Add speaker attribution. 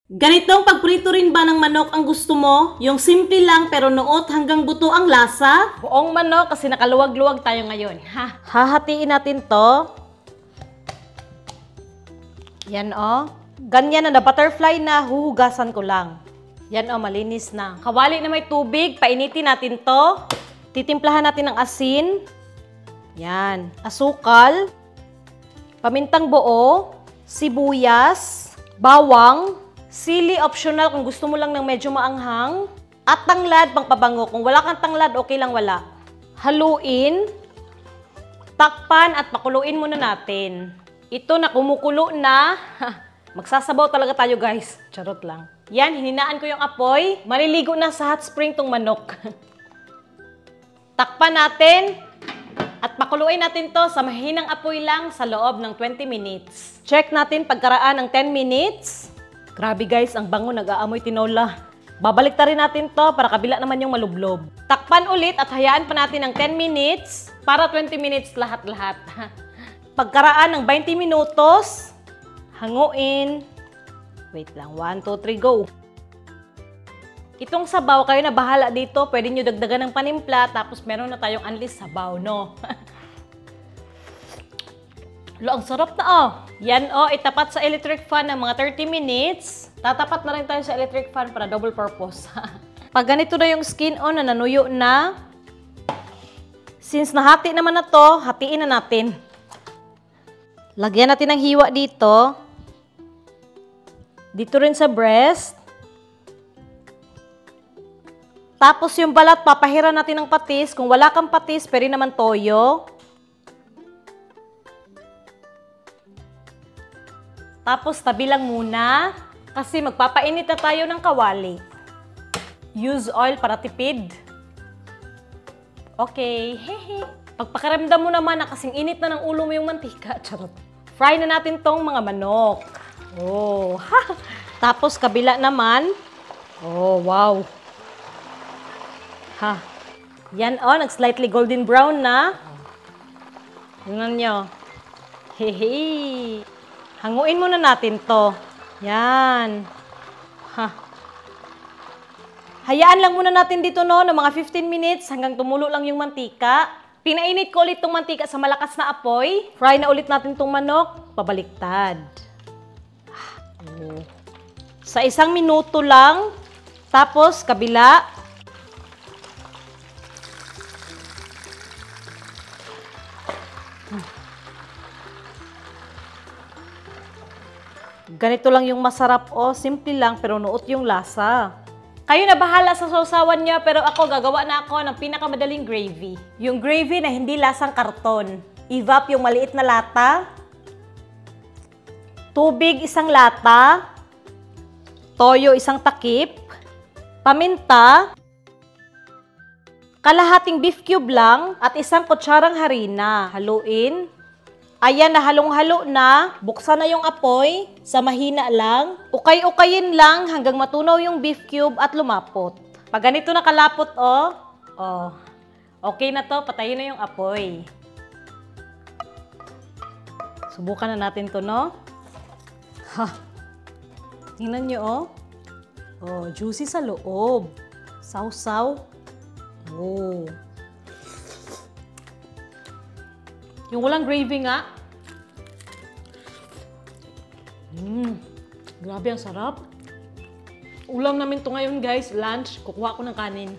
Speaker 1: Ganitong pagprito rin ba ng manok ang gusto mo? Yung simple lang pero noot hanggang buto ang lasa?
Speaker 2: Buong manok kasi nakaluwag-luwag tayo ngayon. Ha? Hahatiin natin to. Yan o. Ganyan na butterfly na, huhugasan ko lang. Yan o, malinis na. Kawali na may tubig, painitin natin to. Titimplahan natin ng asin. Yan. Asukal. Pamintang buo. Sibuyas. Bawang. Sili optional kung gusto mo lang ng medyo maanghang. At tanglad pang pabango. Kung wala kang tanglad, okay lang wala. Haluin. Takpan at pakuluin muna natin. Ito na kumukulo na. Magsasabaw talaga tayo guys. Charot lang. Yan, hininaan ko yung apoy. Maliligo na sa hot spring tong manok. Takpan natin. At pakuluin natin to sa mahinang apoy lang sa loob ng 20 minutes. Check natin pagkaraan ng 10 minutes. Grabe guys, ang bango, nag-aamoy tinola. Babalik ta rin natin to para kabila naman yung malublob. Takpan ulit at hayaan pa natin ng 10 minutes para 20 minutes lahat-lahat. Pagkaraan ng 20 minutos, hanguin. Wait lang, 1, 2, 3, go. Itong sabaw, kayo na bahala dito. Pwede nyo dagdagan ng panimpla, tapos meron na tayong unleashed sabaw, no? Lo, ang sarap na oh. Yan oh, itapat sa electric fan ng mga 30 minutes. Tatapat na rin tayo sa electric fan para double purpose. Pag ganito na yung skin on na nanuyo na, since nahati naman na to, hatiin na natin. Lagyan natin ng hiwa dito. Dito rin sa breast. Tapos yung balat, papahiran natin ng patis. Kung wala kang patis, pwede naman toyo. Tapos tabi lang muna kasi magpapainit na tayo ng kawali. Use oil para tipid. Okay, hehe. Pagpakaramdam mo naman na kasing init na ng ulo mo yung mantika. Charot. Fry na natin tong mga manok. Oh, ha. Tapos kabila naman. Oh, wow. Ha. Yan oh, nag-slightly golden brown na. Tingnan nyo. Hehe. Hanguin muna natin to. Yan. Ha. Hayaan lang muna natin dito no, ng mga 15 minutes hanggang tumulo lang yung mantika. Pinainit ko ulit tong mantika sa malakas na apoy. Fry na ulit natin tong manok. Pabaliktad. Sa 1 minuto lang. Tapos, kabila. Ganito lang yung masarap o, simple lang pero nuot yung lasa. Kayo na bahala sa sausawan niya pero ako gagawa na ako ng pinakamadaling gravy. Yung gravy na hindi lasang karton. Evap yung maliit na lata. Tubig 1 lata. Toyo 1 takip. Paminta. Kalahating beef cube lang at 1 kutsarang harina. Haluin. Ayan, nahalong-halo na. Buksan na yung apoy. Sa mahina lang. Ukay-ukayin lang hanggang matunaw yung beef cube at lumapot. Pag ganito na kalapot, oh. Oh. Okay na to. Patayin na yung apoy. Subukan na natin to, no? Ha. Tingnan nyo, oh. Oh, juicy sa loob. Saw-saw. Oh. Yung walang gravy nga. Grabe, ang sarap. Ulam namin to ngayon guys, lunch. Kukuha ko ng kanin.